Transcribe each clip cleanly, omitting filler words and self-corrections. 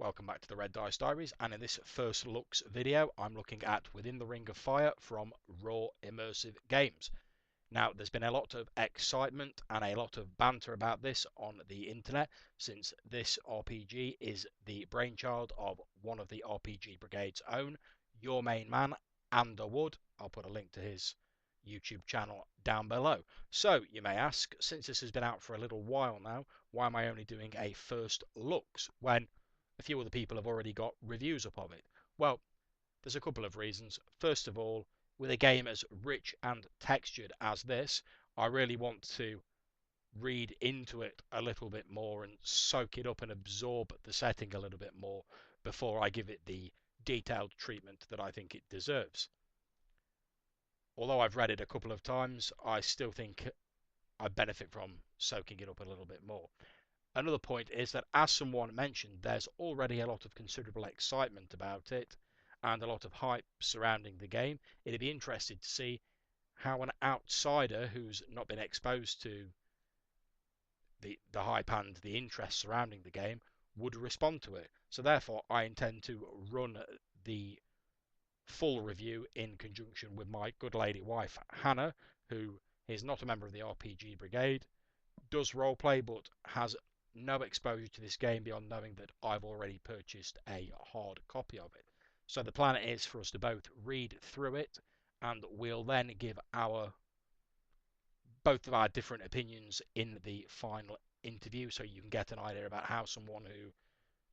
Welcome back to the Red Dice Diaries, and in this first looks video I'm looking at Within the Ring of Fire from Raw Immersive Games. Now there's been a lot of excitement and a lot of banter about this on the internet, since this RPG is the brainchild of one of the RPG Brigade's own, your main man, Underwood. I'll put a link to his YouTube channel down below. So you may ask, since this has been out for a little while now, why am I only doing a first looks when a few other people have already got reviews up of it? Well, there's a couple of reasons. First of all, with a game as rich and textured as this, I really want to read into it a little bit more and soak it up and absorb the setting a little bit more before I give it the detailed treatment that I think it deserves. Although I've read it a couple of times, I still think I benefit from soaking it up a little bit more. Another point is that, as someone mentioned, there's already a lot of considerable excitement about it and a lot of hype surrounding the game. It'd be interesting to see how an outsider who's not been exposed to the hype and the interest surrounding the game would respond to it. So therefore, I intend to run the full review in conjunction with my good lady wife Hannah, who is not a member of the RPG Brigade, does roleplay, but has no exposure to this game beyond knowing that I've already purchased a hard copy of it. So the plan is for us to both read through it, and we'll then give both of our different opinions in the final interview, so you can get an idea about how someone who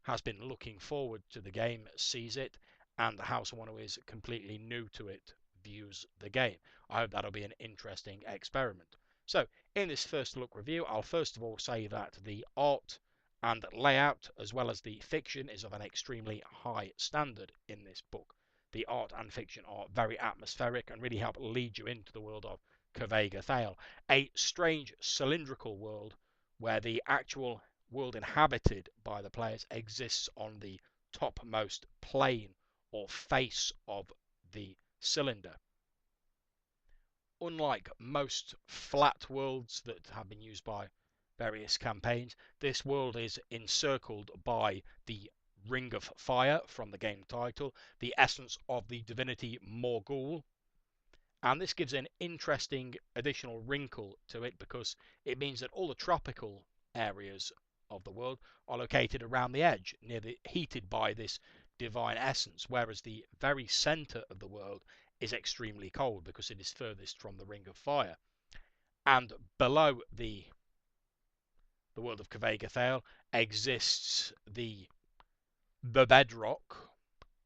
has been looking forward to the game sees it, and how someone who is completely new to it views the game. I hope that'll be an interesting experiment. So, in this first look review, I'll first of all say that the art and layout, as well as the fiction, is of an extremely high standard in this book. The art and fiction are very atmospheric and really help lead you into the world of Kavega Thale, a strange cylindrical world where the actual world inhabited by the players exists on the topmost plane or face of the cylinder. Unlike most flat worlds that have been used by various campaigns, this world is encircled by the Ring of Fire from the game title, the essence of the divinity Morgul, and this gives an interesting additional wrinkle to it because it means that all the tropical areas of the world are located around the edge, heated by this divine essence, whereas the very center of the world is extremely cold because it is furthest from the Ring of Fire. And below the world of Kavega Thale exists the bedrock,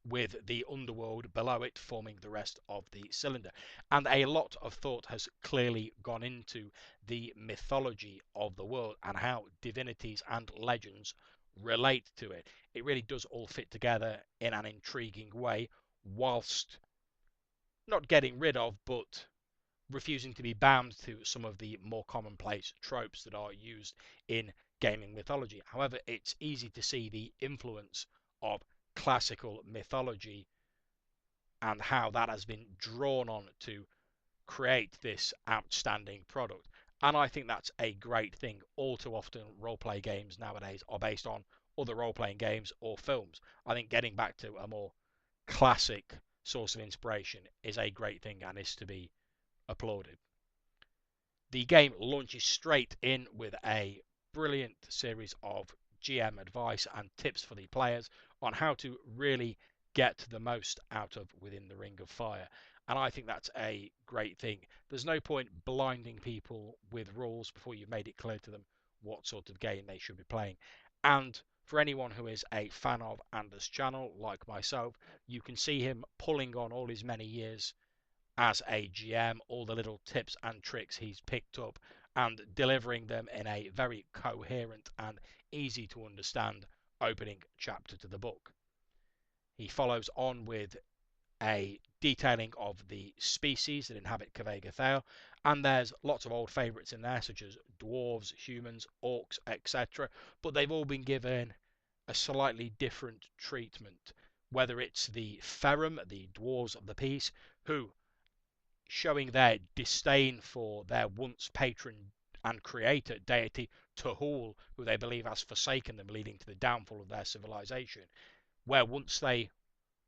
with the underworld below it forming the rest of the cylinder. And a lot of thought has clearly gone into the mythology of the world and how divinities and legends relate to it. It really does all fit together in an intriguing way, whilst not getting rid of, but refusing to be bound to some of the more commonplace tropes that are used in gaming mythology. However, it's easy to see the influence of classical mythology and how that has been drawn on to create this outstanding product. And I think that's a great thing. All too often, role-play games nowadays are based on other role-playing games or films. I think getting back to a more classic source of inspiration is a great thing and is to be applauded. The game launches straight in with a brilliant series of GM advice and tips for the players on how to really get the most out of Within the Ring of Fire. And I think that's a great thing. There's no point blinding people with rules before you've made it clear to them what sort of game they should be playing. And for anyone who is a fan of Anders' channel, like myself, you can see him pulling on all his many years as a GM, all the little tips and tricks he's picked up, and delivering them in a very coherent and easy to understand opening chapter to the book. He follows on with a detailing of the species that inhabit Kavega Thale, and there's lots of old favourites in there, such as dwarves, humans, orcs, etc., but they've all been given a slightly different treatment, whether it's the Ferrum, the dwarves of the piece, who, showing their disdain for their once patron and creator deity Tuhul, who they believe has forsaken them, leading to the downfall of their civilization. Where once they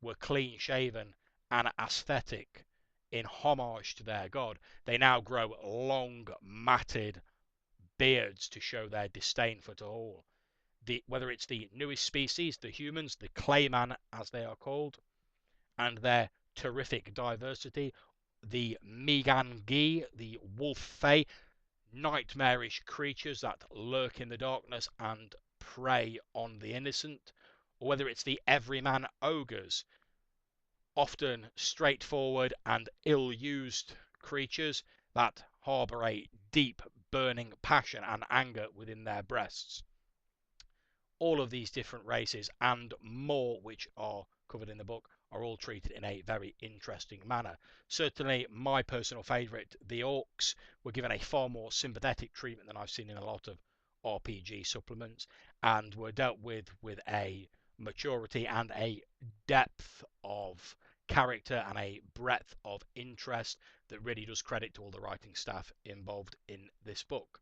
were clean shaven and aesthetic in homage to their god, they now grow long, matted beards to show their disdain for Tuhul. Whether it's the newest species, the humans, the Clayman as they are called, and their terrific diversity, the Migangi, the wolf fae, nightmarish creatures that lurk in the darkness and prey on the innocent, or whether it's the everyman ogres, often straightforward and ill-used creatures that harbour a deep burning passion and anger within their breasts. All of these different races and more, which are covered in the book, are all treated in a very interesting manner. Certainly, my personal favourite, the orcs, were given a far more sympathetic treatment than I've seen in a lot of RPG supplements, and were dealt with a maturity and a depth of character and a breadth of interest that really does credit to all the writing staff involved in this book.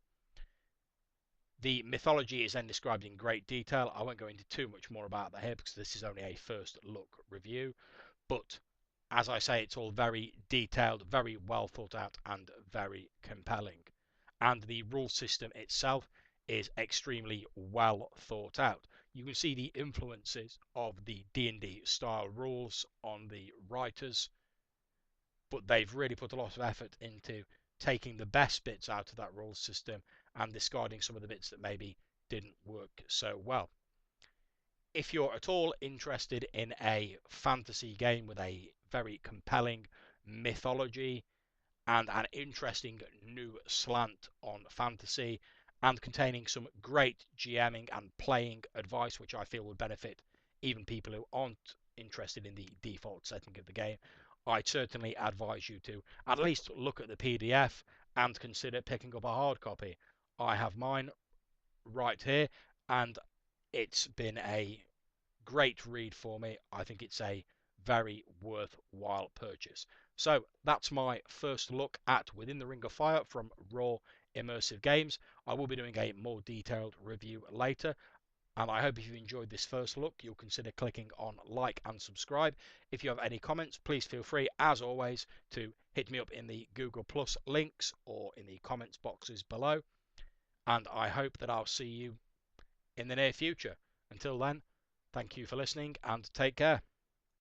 The mythology is then described in great detail. I won't go into too much more about that here because this is only a first look review. But as I say, it's all very detailed, very well thought out, and very compelling. And the rule system itself is extremely well thought out. You can see the influences of the D&D style rules on the writers, but they've really put a lot of effort into taking the best bits out of that rule system and discarding some of the bits that maybe didn't work so well. If you're at all interested in a fantasy game with a very compelling mythology and an interesting new slant on fantasy, and containing some great GMing and playing advice, which I feel would benefit even people who aren't interested in the default setting of the game, I'd certainly advise you to at least look at the PDF and consider picking up a hard copy. I have mine right here, and it's been a great read for me. I think it's a very worthwhile purchase. So that's my first look at Within the Ring of Fire from Raw Immersive Games. I will be doing a more detailed review later, and I hope if you enjoyed this first look, you'll consider clicking on like and subscribe. If you have any comments, please feel free, as always, to hit me up in the Google Plus links or in the comments boxes below. And I hope that I'll see you in the near future. Until then, thank you for listening and take care.